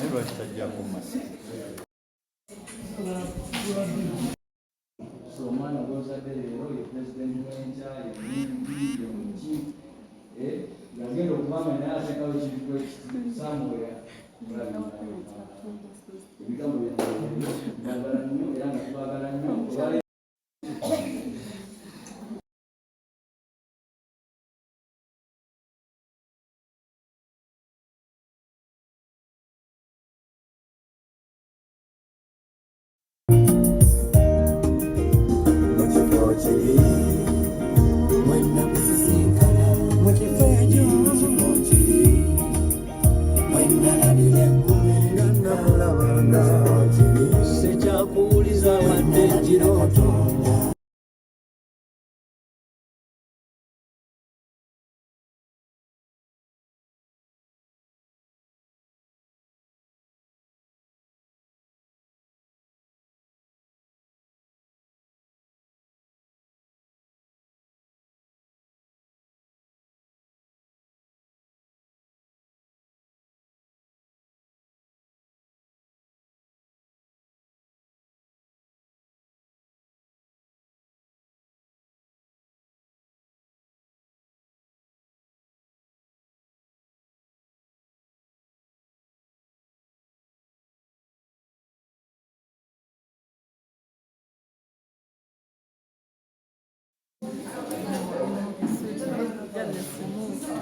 lwaki tajjako masi omwana gwozadde leero ye pulezidenti w'enkya yemuki yagenda okubanga naye ateekawo ekintu samuwera ebigambo byagala nnyo era nga tubagala nnyo sekyakuwuliza wadde ekirooto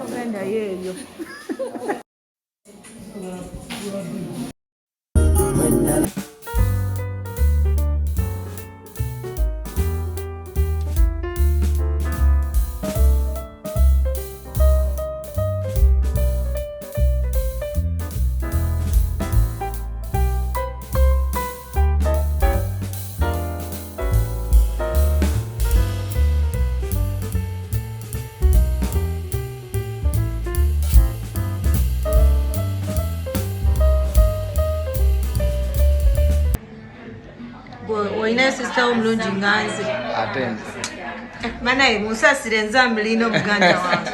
Ogenda yeeyo. Oyina sister omulungi nga nze ate manaye munsasire nze amulina omuganda wange